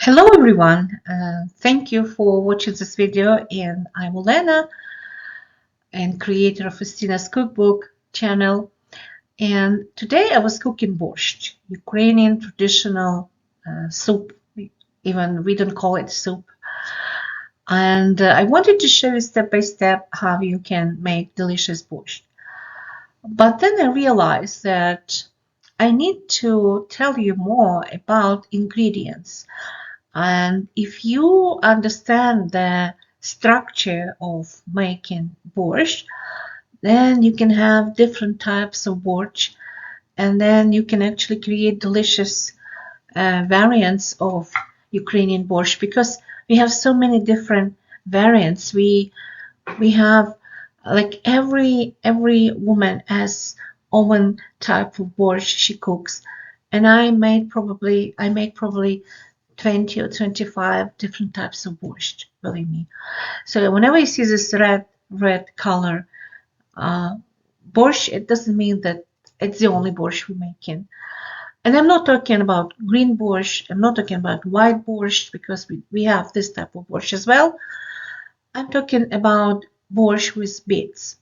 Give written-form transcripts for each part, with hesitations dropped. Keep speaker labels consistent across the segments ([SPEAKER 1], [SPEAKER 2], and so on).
[SPEAKER 1] Hello everyone, thank you for watching this video, and I'm Olena and creator of Christina's cookbook channel. And today I was cooking borscht, Ukrainian traditional soup. Even we don't call it soup. And I wanted to show you step by step how you can make delicious borscht. But then I realized that I need to tell you more about ingredients. And if you understand the structure of making borscht, then you can have different types of borscht, and then you can actually create delicious variants of Ukrainian borscht, because we have so many different variants. We have, like, every woman has own type of borscht she cooks, and I make probably 20 or 25 different types of borscht, believe me. So whenever you see this red color borscht, it doesn't mean that it's the only borscht we're making. And I'm not talking about green borscht, I'm not talking about white borscht, because we have this type of borscht as well. I'm talking about borscht with beets.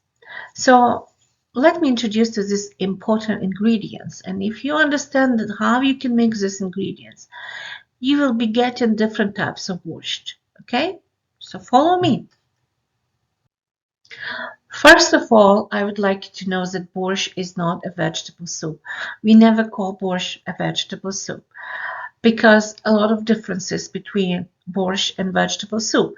[SPEAKER 1] So let me introduce to these important ingredients. And if you understand that how you can mix these ingredients, you will be getting different types of borscht. Okay, so follow me. First of all, I would like you to know that borscht is not a vegetable soup. We never call borscht a vegetable soup, because a lot of differences between borscht and vegetable soup.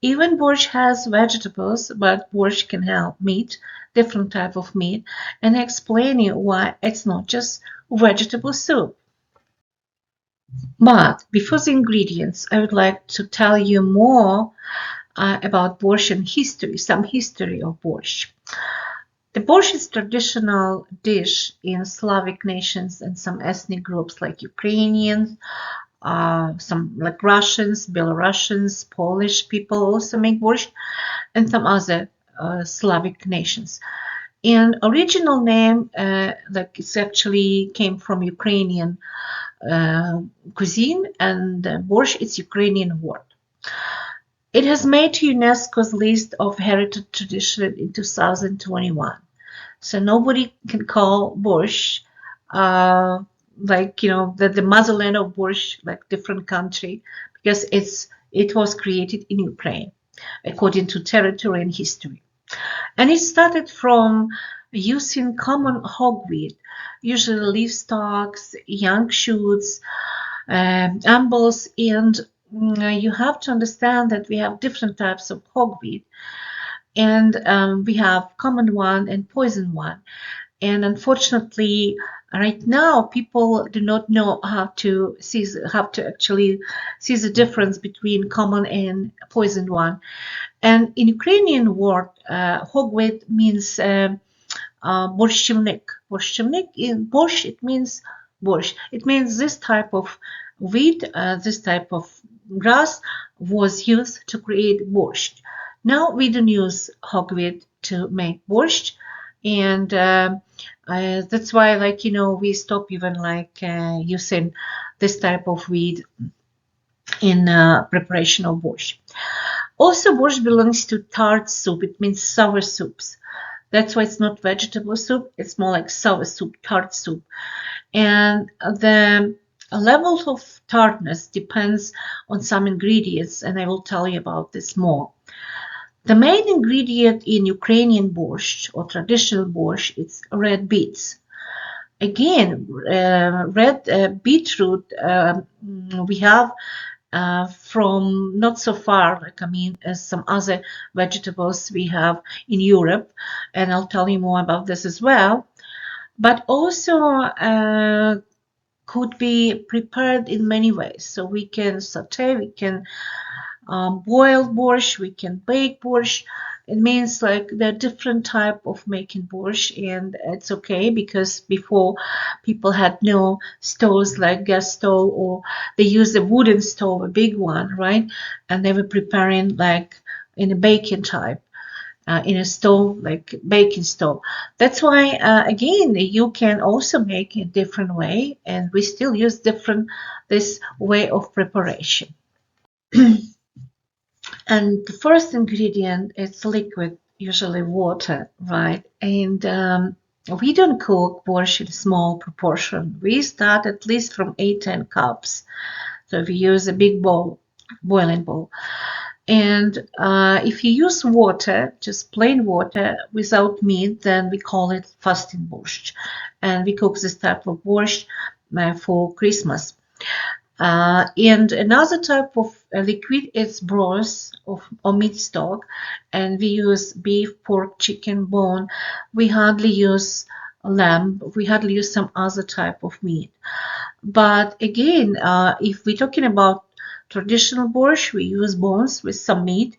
[SPEAKER 1] Even borscht has vegetables, but borscht can have meat, different type of meat, and I explain you why it's not just vegetable soup. But before the ingredients, I would like to tell you more about borscht and history, some history of borscht. The borscht is a traditional dish in Slavic nations and some ethnic groups like Ukrainians, some like Russians, Belarusians, Polish people also make borscht, and some other Slavic nations. And original name, like, it's actually came from Ukrainian cuisine, and borscht is Ukrainian word. It has made UNESCO's list of heritage tradition in 2021. So nobody can call borscht like, you know, the motherland of borscht, like different country, because it was created in Ukraine according to territory and history. And it started from using common hogweed, usually leaf stalks, young shoots, ambles, and you have to understand that we have different types of hogweed, and we have common one and poison one. And unfortunately, right now, people do not know how to actually see the difference between common and poisoned one. And in Ukrainian word, hogweed means borщівник. Borщівник in borscht, it means borscht. It means this type of wheat, this type of grass was used to create borscht. Now we don't use hogweed to make borscht, and that's why, like, you know, we stop even like using this type of wheat in preparation of borscht. Also, borscht belongs to tart soup. It means sour soups. That's why it's not vegetable soup. It's more like sour soup, tart soup. And the level of tartness depends on some ingredients, and I will tell you about this more. The main ingredient in Ukrainian borscht or traditional borscht is red beets. Again, red beetroot we have from not so far, like, I mean, as some other vegetables we have in Europe, and I'll tell you more about this as well. But also could be prepared in many ways. So we can saute, we can boil borscht, we can bake borscht. It means like there are different type of making borscht, and it's okay, because before people had no stoves like gas stove, or they used a wooden stove, a big one, right? And they were preparing like in a baking type. in a stove, like baking stove. That's why, again, you can also make it different way, and we still use this way of preparation. And the first ingredient is liquid, usually water, right? And we don't cook borscht in small proportion. We start at least from 8-10 cups. So we use a big bowl, boiling bowl. And if you use water, just plain water without meat, then we call it fasting borscht. And we cook this type of borscht for Christmas. And another type of liquid is broth or meat stock, and we use beef, pork, chicken, bone. We hardly use lamb. We hardly use some other type of meat. But again, if we're talking about traditional borscht, we use bones with some meat,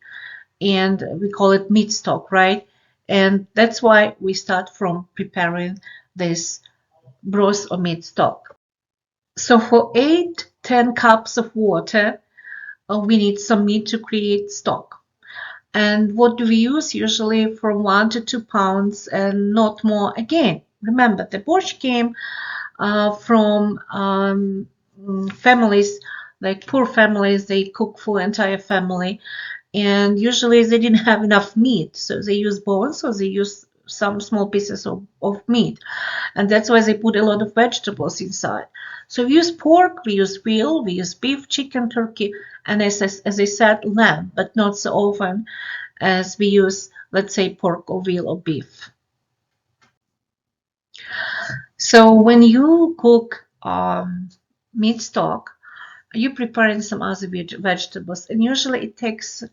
[SPEAKER 1] and we call it meat stock, right? And that's why we start from preparing this broth or meat stock. So for 8-10 cups of water, we need some meat to create stock. And what do we use? Usually from 1 to 2 pounds and not more. Again, remember the borscht came from families, like poor families. They cook for entire family, and usually they didn't have enough meat, so they use bones or they use some small pieces of meat, and that's why they put a lot of vegetables inside. So we use pork, we use veal, we use beef, chicken, turkey, and as I said, lamb, but not so often as we use, let's say, pork or veal or beef. So when you cook meat stock, you're preparing some other vegetables, and usually it takes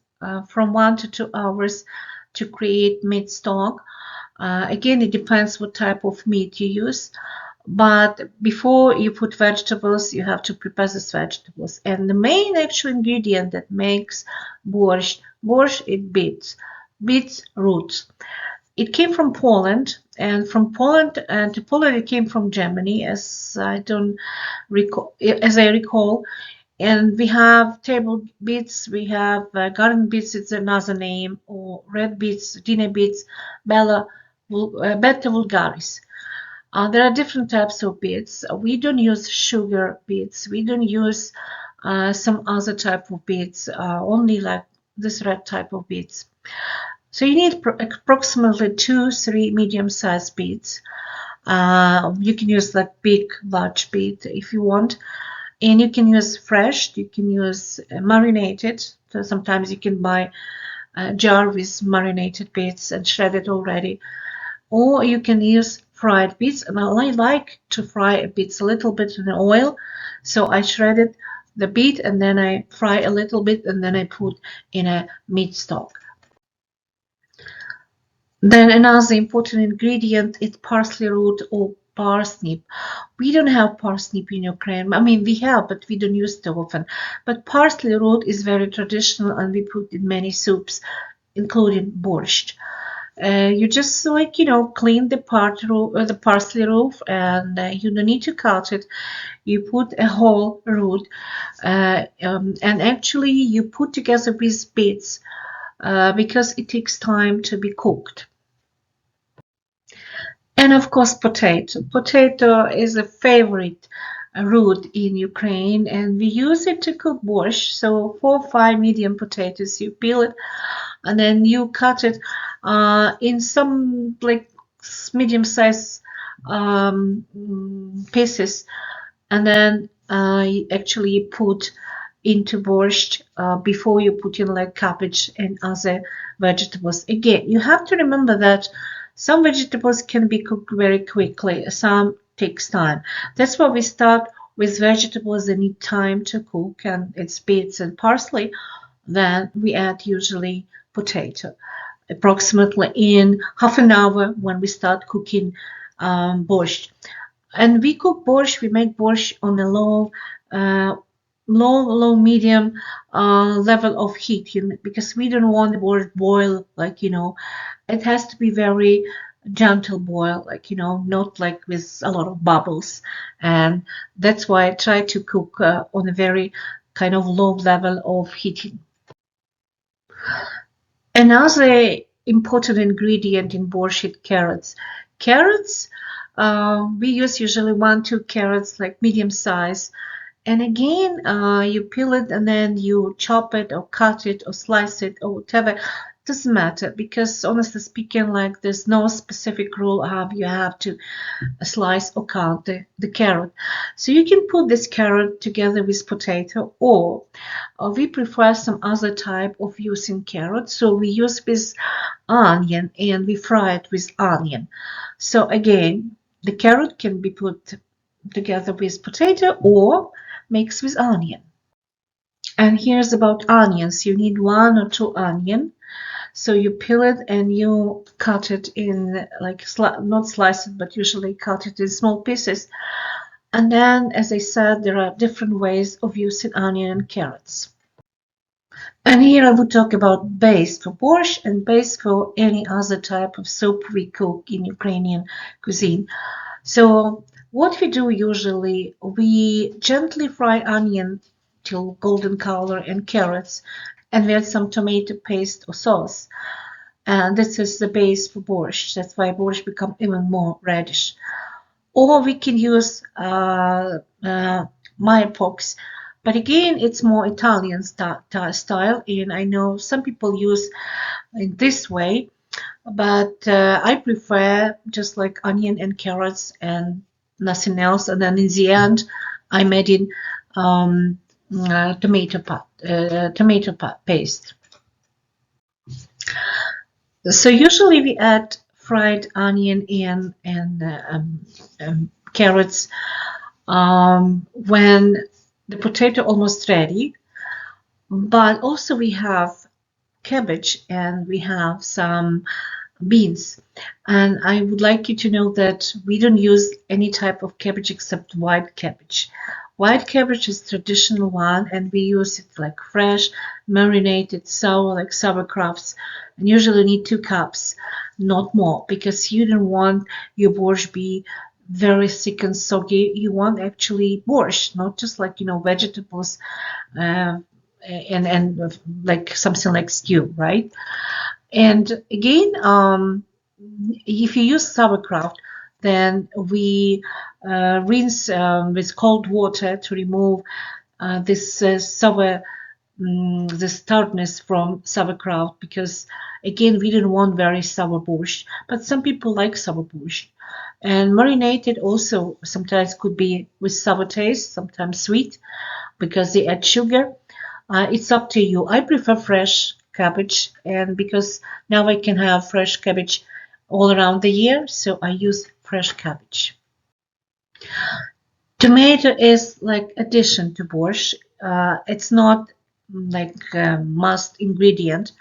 [SPEAKER 1] from 1 to 2 hours to create meat stock. Again, it depends what type of meat you use, but before you put vegetables, you have to prepare these vegetables. And the main actual ingredient that makes borscht is beets roots. It came from Poland, and from Poland to Poland it came from Germany, as I recall. And we have table beets, we have garden beets, it's another name, or red beets, dinner beets, beta vulgaris. There are different types of beets. We don't use sugar beets. We don't use some other type of beets, only like this red type of beets. So you need approximately 2-3 medium-sized beets. You can use like big, large beet if you want. And you can use fresh, you can use marinated. So sometimes you can buy a jar with marinated beets and shredded already. Or you can use fried beets. And I like to fry beets a little bit in the oil. So I shredded the beet and then I fry a little bit and then I put in a meat stock. Then another important ingredient is parsley root or parsnip. We don't have parsnip in Ukraine. I mean, we have, but we don't use it often. But parsley root is very traditional and we put in many soups, including borscht. You just clean the parsley root and you don't need to cut it. You put a whole root and actually you put together with beets because it takes time to be cooked. And of course, potato. Potato is a favorite root in Ukraine, and we use it to cook borscht. So 4 or 5 medium potatoes, you peel it, and then you cut it in some like medium-sized pieces, and then you actually put into borscht before you put in like cabbage and other vegetables. Again, you have to remember that some vegetables can be cooked very quickly, some takes time. That's why we start with vegetables that need time to cook, and it's beets and parsley. Then we add usually potato, approximately in half an hour when we start cooking borscht. And we cook borscht, we make borscht on a low medium level of heat, because we don't want the borscht boil like it has to be very gentle boil, like not like with a lot of bubbles. And that's why I try to cook on a very kind of low level of heating. Another important ingredient in borscht: carrots. Carrots, we use usually 1-2 carrots, like medium size. And again, you peel it and then you chop it or cut it or slice it or whatever. Doesn't matter, because honestly speaking, like, there's no specific rule how you have to slice or cut the carrot. So you can put this carrot together with potato, or we prefer some other type of using carrot. So we use with onion and we fry it with onion. So again, the carrot can be put together with potato or mixed with onion. And here's about onions. You need 1 or 2 onion. So you peel it and you cut it in, like, not slice it, but usually cut it in small pieces. And then, as I said, there are different ways of using onion and carrots. And here I would talk about base for borscht and base for any other type of soup we cook in Ukrainian cuisine. So what we do usually, we gently fry onion till golden color and carrots, and we add some tomato paste or sauce. And this is the base for borscht. That's why borscht becomes even more reddish. Or we can use Pox, but again, it's more Italian style, and I know some people use in this way, but I prefer just like onion and carrots and nothing else. And then in the end, I made in tomato paste. So usually we add fried onion and carrots when the potato almost ready. But also we have cabbage and we have some beans. And I would like you to know that we don't use any type of cabbage except white cabbage. White cabbage is traditional one, and we use it like fresh, marinated, sour, like sauerkrauts. And usually need 2 cups, not more, because you don't want your borscht be very thick and soggy. You want actually borscht, not just like, vegetables and like something like stew, right? And again, if you use sauerkraut, then we rinse with cold water to remove this sour, this tartness from sauerkraut, because again, we don't want very sour borscht, but some people like sour borscht. And marinated also sometimes could be with sour taste, sometimes sweet, because they add sugar. It's up to you. I prefer fresh cabbage, and because now I can have fresh cabbage all around the year, so I use fresh cabbage. Tomato is like addition to borscht. It's not like a must ingredient,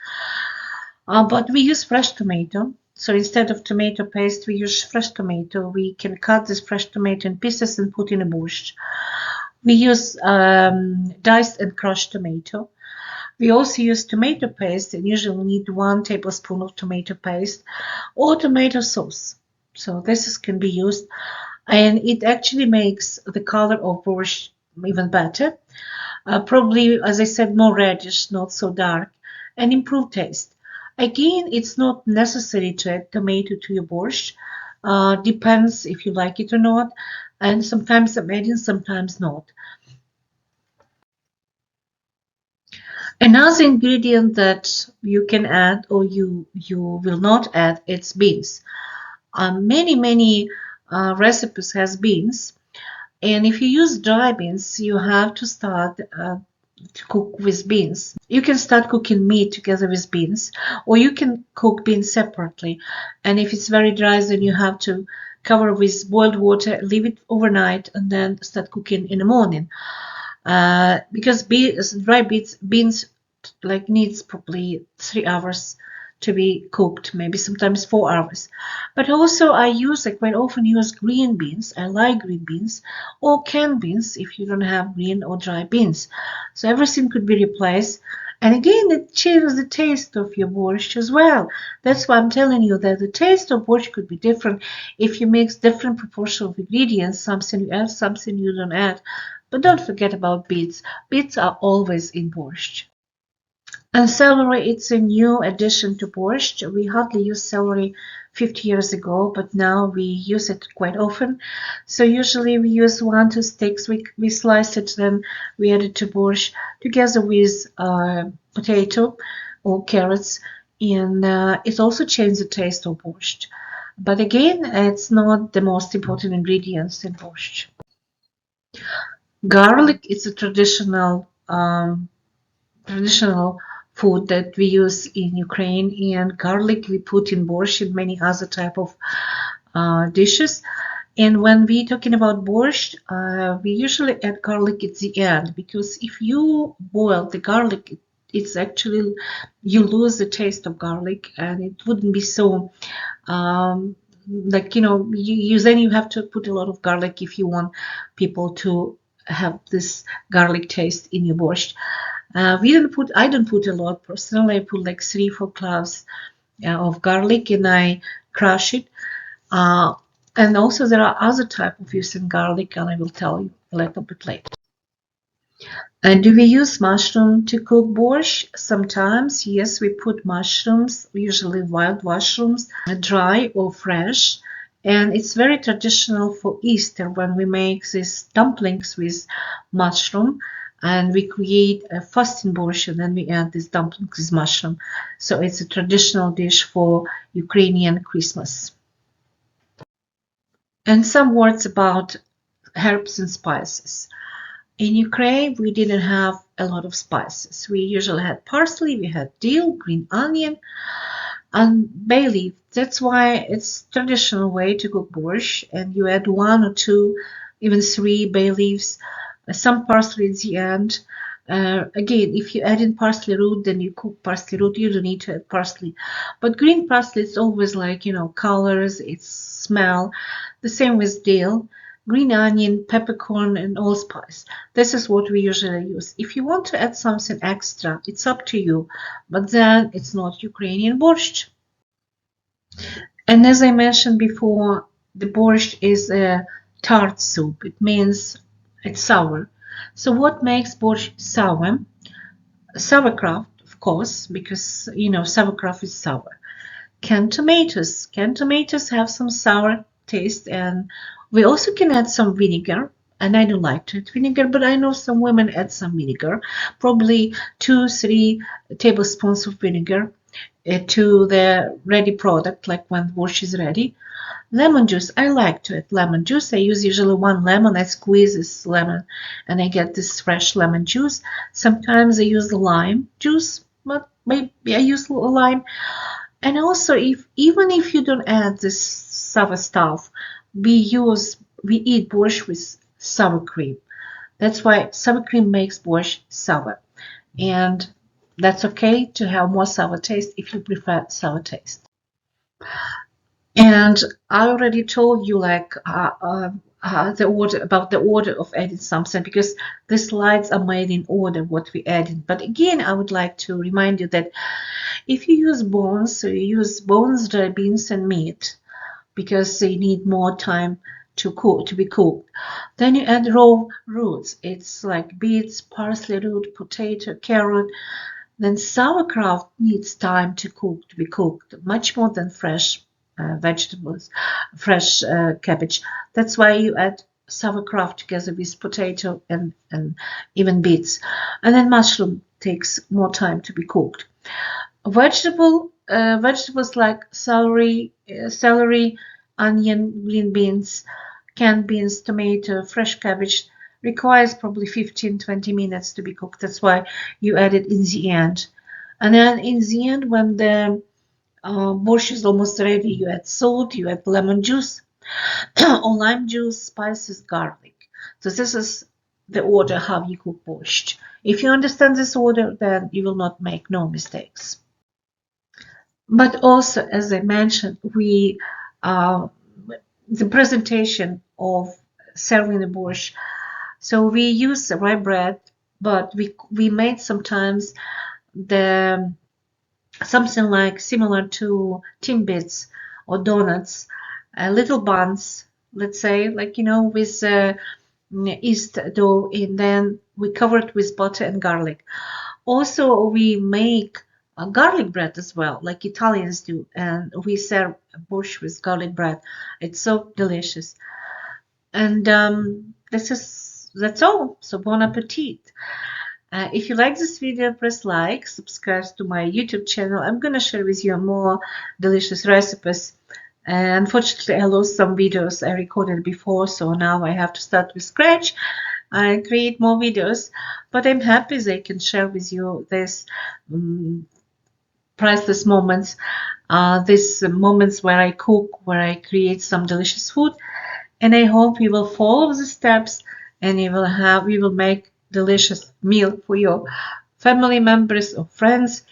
[SPEAKER 1] but we use fresh tomato. So instead of tomato paste, we use fresh tomato. We can cut this fresh tomato in pieces and put in a borscht. We use diced and crushed tomato. We also use tomato paste, and usually need 1 tablespoon of tomato paste or tomato sauce. So this can be used, and it actually makes the color of borscht even better. Probably, as I said, more reddish, not so dark, and improved taste. Again, it's not necessary to add tomato to your borscht. Depends if you like it or not, and sometimes I'm adding, sometimes not. Another ingredient that you can add or you will not add, it's beans. Many recipes has beans, and if you use dry beans, you have to start to cook with beans. You can start cooking meat together with beans, or you can cook beans separately. And if it's very dry, then you have to cover with boiled water, leave it overnight, and then start cooking in the morning. Because dry beans like needs probably 3 hours to be cooked, maybe sometimes 4 hours. But also I quite often use green beans. I like green beans, or canned beans if you don't have green or dry beans. So everything could be replaced. And again, it changes the taste of your borscht as well. That's why I'm telling you that the taste of borscht could be different if you mix different proportion of ingredients, something you add, something you don't add. But don't forget about beets. Beets are always in borscht. And celery, it's a new addition to borscht. We hardly used celery 50 years ago, but now we use it quite often. So usually we use 1-2 sticks. We slice it, then we add it to borscht together with potato or carrots, and it also changes the taste of borscht. But again, it's not the most important ingredients in borscht. Garlic is a traditional food that we use in Ukraine, and garlic we put in borscht and many other type of dishes. And when we're talking about borscht, we usually add garlic at the end, because if you boil the garlic, it's actually, you lose the taste of garlic, and it wouldn't be so like, then you have to put a lot of garlic if you want people to have this garlic taste in your borscht. I don't put a lot personally. I put like 3-4 cloves of garlic, and I crush it. And also there are other type of using garlic, and I will tell you a little bit later. And do we use mushroom to cook borscht? Sometimes, yes, we put mushrooms, usually wild mushrooms, dry or fresh. And it's very traditional for Easter when we make these dumplings with mushroom, and we create a fasting borscht, and then we add these dumplings with mushroom. So it's a traditional dish for Ukrainian Christmas. And some words about herbs and spices. In Ukraine, we didn't have a lot of spices. We usually had parsley, we had dill, green onion, and bay leaf. That's why it's traditional way to cook borscht, and you add 1 or 2, even 3 bay leaves, some parsley at the end. Again, if you add in parsley root, then you cook parsley root, you don't need to add parsley. But green parsley, it's always like, colors, it's smell. The same with dill, green onion, peppercorn, and allspice. This is what we usually use. If you want to add something extra, it's up to you, but then it's not Ukrainian borscht. And as I mentioned before, the borscht is a tart soup. It means it's sour. So what makes borscht sour? Sauerkraut, of course, because sauerkraut is sour. Canned tomatoes. Canned tomatoes have some sour taste, and we also can add some vinegar. And I don't like to add vinegar, but I know some women add some vinegar, probably 2-3 tablespoons of vinegar to the ready product, like when borscht is ready. Lemon juice, I like to add lemon juice. I use usually 1 lemon. I squeeze this lemon and I get this fresh lemon juice. Sometimes I use lime juice, but maybe I use lime. And also, even if you don't add this sour stuff, we eat borscht with sour cream. That's why sour cream makes borscht sour, and that's okay to have more sour taste if you prefer sour taste. And I already told you the order of adding something, because the slides are made in order what we added. But again, I would like to remind you that if you use bones, so you use bones, dry beans, and meat, because they need more time to be cooked. Then you add raw roots. It's like beets, parsley root, potato, carrot. Then sauerkraut needs time to be cooked, much more than fresh vegetables, fresh cabbage. That's why you add sauerkraut together with potato and even beets. And then mushroom takes more time to be cooked. Vegetables like celery, onion, green beans, canned beans, tomato, fresh cabbage requires probably 15-20 minutes to be cooked. That's why you add it in the end. And then in the end, when the borscht is almost ready, you add salt, you add lemon juice or lime juice, spices, garlic. So this is the order how you cook borscht. If you understand this order, then you will not make no mistakes. But also, as I mentioned, the presentation of serving the borscht. So we use rye bread, but we made sometimes something like similar to Timbits or donuts, little buns, let's say, with yeast dough, and then we cover it with butter and garlic. Also, we make garlic bread as well, like Italians do, and we serve borscht with garlic bread. It's so delicious. And that's all. So bon appetit. If you like this video, press like, subscribe to my YouTube channel. I'm gonna share with you more delicious recipes. Unfortunately, I lost some videos I recorded before, so now I have to start with scratch. I create more videos, but I'm happy that I can share with you this priceless moments, these moments where I cook, where I create some delicious food, and I hope you will follow the steps and we will make delicious meal for your family members or friends,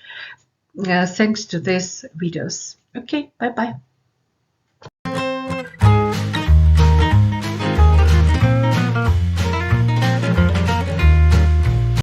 [SPEAKER 1] thanks to these videos. Okay, bye bye.